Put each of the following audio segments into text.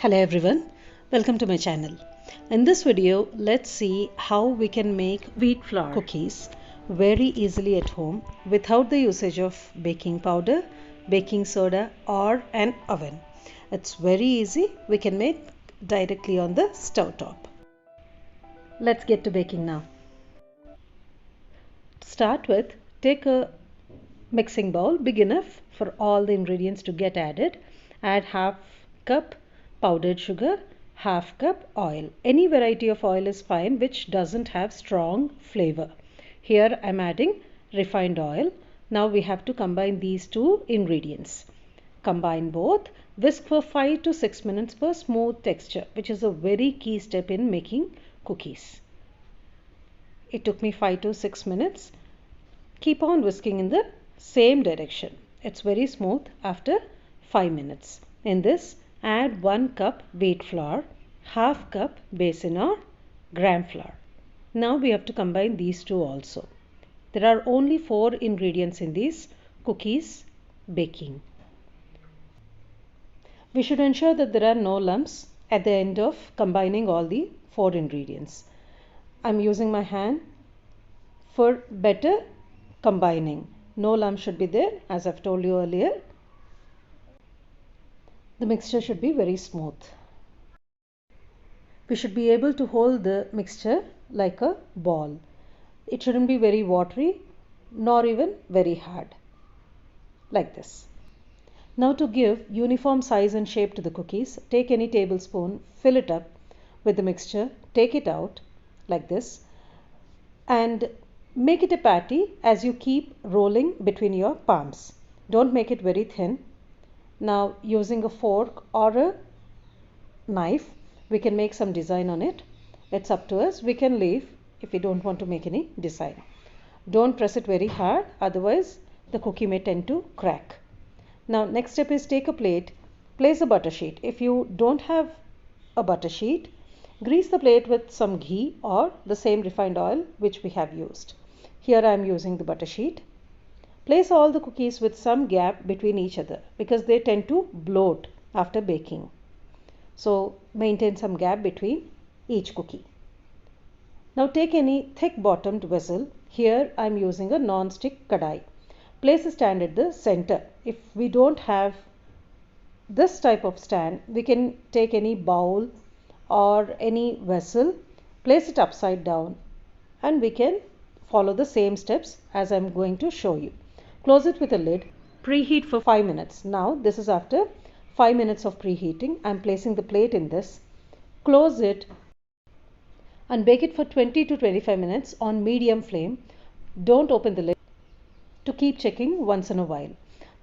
Hello everyone, welcome to my channel. In this video, let's see how we can make wheat flour cookies very easily at home without the usage of baking powder, baking soda or an oven. It's very easy, we can make directly on the stove top. Let's get to baking now. To start with, take a mixing bowl big enough for all the ingredients to get added. Add half cup powdered sugar, half cup oil. Any variety of oil is fine which doesn't have strong flavor. Here I am adding refined oil. Now we have to combine these two ingredients. Combine both. Whisk for 5 to 6 minutes for smooth texture, which is a very key step in making cookies. It took me 5 to 6 minutes. Keep on whisking in the same direction. It's very smooth after 5 minutes. In this, add 1 cup wheat flour, half cup besan or gram flour. Now we have to combine these two also. There are only 4 ingredients in these cookies baking. We should ensure that there are no lumps at the end of combining all the 4 ingredients. I'm using my hand for better combining. No lump should be there, as I've told you earlier. The mixture should be very smooth. We should be able to hold the mixture like a ball. It shouldn't be very watery nor even very hard, like this. Now to give uniform size and shape to the cookies, take any tablespoon, fill it up with the mixture, take it out like this and make it a patty as you keep rolling between your palms. Don't make it very thin. Now using a fork or a knife, we can make some design on it. It's up to us. We can leave if we don't want to make any design. Don't press it very hard, otherwise the cookie may tend to crack. Now next step is take a plate, place a butter sheet. If you don't have a butter sheet, grease the plate with some ghee or the same refined oil which we have used. Here I am using the butter sheet. Place all the cookies with some gap between each other because they tend to bloat after baking. So maintain some gap between each cookie. Now take any thick bottomed vessel. Here I am using a non-stick kadai. Place a stand at the center. If we don't have this type of stand, we can take any bowl or any vessel, place it upside down and we can follow the same steps as I am going to show you. Close it with a lid. Preheat for 5 minutes. Now this is after 5 minutes of preheating. I am placing the plate in this. Close it and bake it for 20 to 25 minutes on medium flame. Don't open the lid to keep checking once in a while.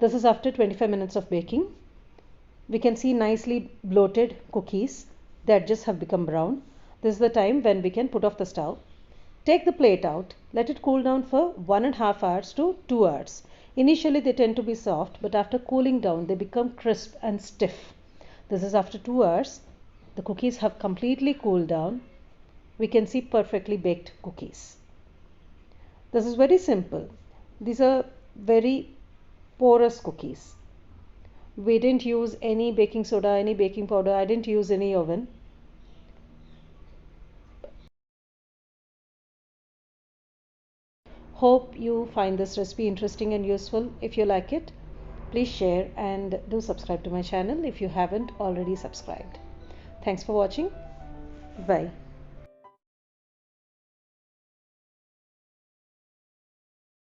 This is after 25 minutes of baking. We can see nicely bloated cookies that just have become brown. This is the time when we can put off the stove. Take the plate out. Let it cool down for 1.5 hours to 2 hours. Initially they tend to be soft, but after cooling down they become crisp and stiff. This is after 2 hours. The cookies have completely cooled down. We can see perfectly baked cookies. This is very simple. These are very porous cookies. We didn't use any baking soda, any baking powder. I didn't use any oven. Hope you find this recipe interesting and useful. If you like it, please share and do subscribe to my channel if you haven't already subscribed. Thanks for watching. Bye.